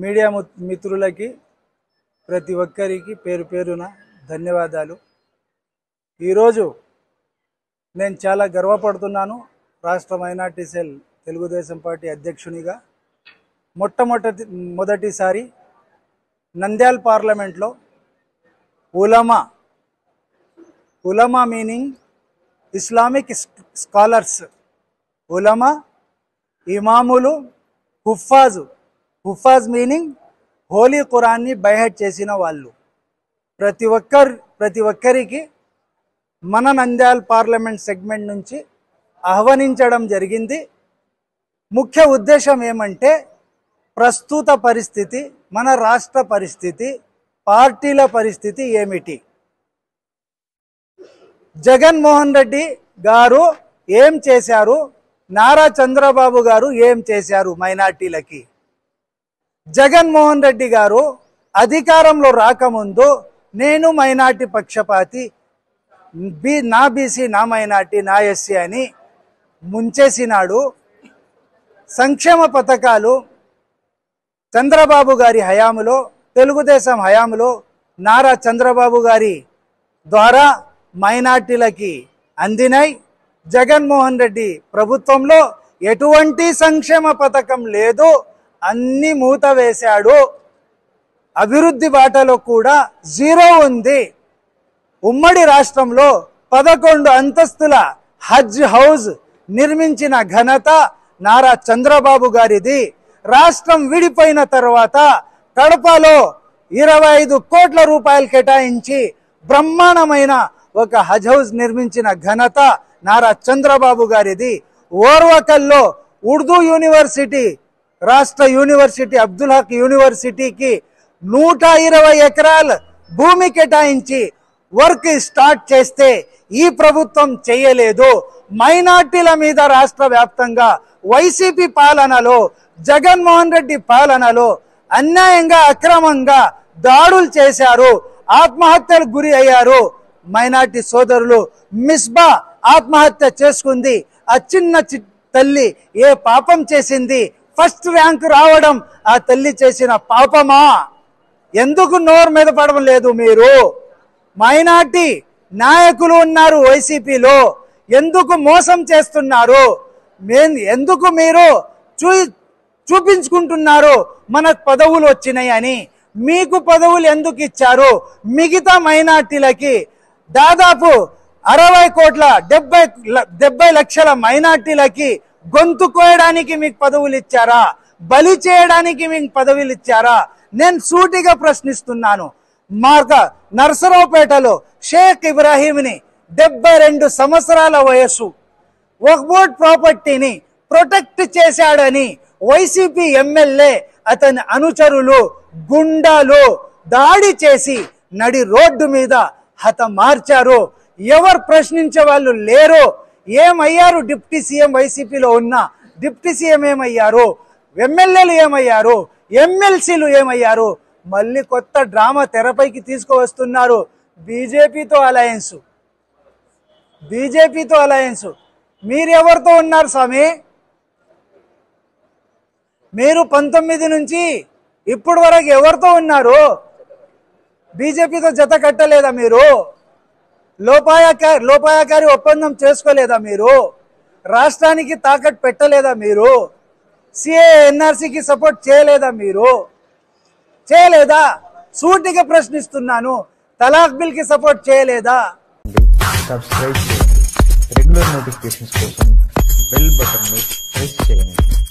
Media మిత్రులకి ప్రతి ఒక్కరికి పేరు పేరున ధన్యవాదాలు। ఈరోజు నేను చాలా గర్వపడుతున్నాను రాష్ట్ర మైనార్టీ సెల్ తెలుగుదేశం పార్టీ అధ్యక్షునిగా। మొదటిసారి నంద్యాల పార్లమెంట్లో ఉలమా మీనింగ్ ఇస్లామిక్ స్కాలర్స్, ఉలమా ఇమాములు, హుఫాజ్ మీనింగ్ హోలీ ఖురాన్ని బైహెట్ చేసిన వాళ్ళు ప్రతి ఒక్కరికి మన నంద్యాల పార్లమెంట్ సెగ్మెంట్ నుంచి ఆహ్వానించడం జరిగింది। ముఖ్య ఉద్దేశం ఏమంటే ప్రస్తుత పరిస్థితి, మన రాష్ట్ర పరిస్థితి, పార్టీల పరిస్థితి ఏమిటి, జగన్మోహన్ రెడ్డి గారు ఏం చేశారు, నారా చంద్రబాబు గారు ఏం చేశారు మైనార్టీలకి। జగన్మోహన్ రెడ్డి గారు అధికారంలో రాకముందు నేను మైనార్టీ పక్షపాతి, నా బీసీ, నా మైనార్టీ, నా ఎస్సీ అని ముంచేసినాడు। సంక్షేమ పథకాలు చంద్రబాబు గారి హయాంలో, తెలుగుదేశం హయాంలో నారా చంద్రబాబు గారి ద్వారా మైనార్టీలకి అందినాయి। జగన్మోహన్ రెడ్డి ప్రభుత్వంలో ఎటువంటి సంక్షేమ పథకం లేదు, అన్ని మూత వేశాడు। అభివృద్ధి బాటలో కూడా జీరో ఉంది। ఉమ్మడి రాష్ట్రంలో 11 అంతస్తుల హజ్ హౌస్ నిర్మించిన ఘనత నారా చంద్రబాబు గారిది। రాష్ట్రం విడిపోయిన తర్వాత కడపలో 25 కోట్ల రూపాయలు కేటాయించి బ్రహ్మాండమైన ఒక హజ్ హౌస్ నిర్మించిన ఘనత నారా చంద్రబాబు గారిది। ఓర్వకల్లో ఉర్దూ యూనివర్సిటీ, రాష్ట్ర యూనివర్సిటీ, అబ్దుల్ హక్ యూనివర్సిటీకి 120 ఎకరాల భూమి కేటాయించి వర్క్ స్టార్ట్ చేస్తే ఈ ప్రభుత్వం చేయలేదు। మైనార్టీల మీద రాష్ట్ర వ్యాప్తంగా వైసీపీ పాలనలో, జగన్మోహన్ రెడ్డి పాలనలో అన్యాయంగా, అక్రమంగా దాడులు చేశారు, ఆత్మహత్యలకు గురి అయ్యారు మైనార్టీ సోదరులు। మిస్బా ఆత్మహత్య చేసుకుంది। ఆ చిన్న తల్లి ఏ పాపం చేసింది? ఫస్ట్ ర్యాంక్ రావడం ఆ తల్లి చేసిన పాపమా? ఎందుకు నోరు మీద పడడం లేదు మీరు? మైనార్టీ నాయకులు ఉన్నారు వైసీపీలో, ఎందుకు మోసం చేస్తున్నారు? ఎందుకు మీరు చూపించుకుంటున్నారు మనకు పదవులు వచ్చినాయి అని? మీకు పదవులు ఎందుకు ఇచ్చారు? మిగతా మైనార్టీలకి దాదాపు 60 కోట్ల 70 లక్షల మైనార్టీలకి గొంతు కోయడానికి మీకు పదవులు ఇచ్చారా? బలి చేయడానికి మీకు పదవులు ఇచ్చారా? నేను సూటిగా ప్రశ్నిస్తున్నాను। నర్సరావుపేటలో షేక్ ఇబ్రాహీంని 72 సంవత్సరాల వయస్సు వక్ఫ్ ప్రాపర్టీని ప్రొటెక్ట్ చేశాడని వైసీపీ ఎమ్మెల్యే, అతని అనుచరులు, గుండాలు దాడి చేసి నడి రోడ్డు మీద హతమార్చారు। ఎవరు ప్రశ్నించే వాళ్ళు లేరు। ఏమయ్యారు డిప్యూటీ సీఎం? వైసీపీలో ఉన్న డిప్యూటీ సీఎం ఏమయ్యారు? ఎమ్మెల్యేలు ఏమయ్యారు? ఎమ్మెల్సీలు ఏమయ్యారు? మళ్ళీ కొత్త డ్రామా తెరపైకి తీసుకువస్తున్నారు। బీజేపీతో అలయన్స్। మీరు ఎవరితో ఉన్నారు స్వామి? మీరు 19 నుంచి ఇప్పటి వరకు ఎవరితో ఉన్నారు? బీజేపీతో జత కట్టలేదా మీరు? లోపాయకారి ఒప్పందం చేసుకోలేదా మీరు? రాష్ట్రానికి తాకట్టు పెట్టలేదా మీరు? సిఏ ఎన్ఆర్సీకి సపోర్ట్ చేయలేదా మీరు? చేయలేదా? సూటిగా ప్రశ్నిస్తున్నాను। తలాక్ బిల్ కి సపోర్ట్ చేయలేదా? సబ్స్క్రైబ్ చేయండి, రెగ్యులర్ నోటిఫికేషన్స్ కోసం బెల్ బటన్ ని ప్రెస్ చేయండి।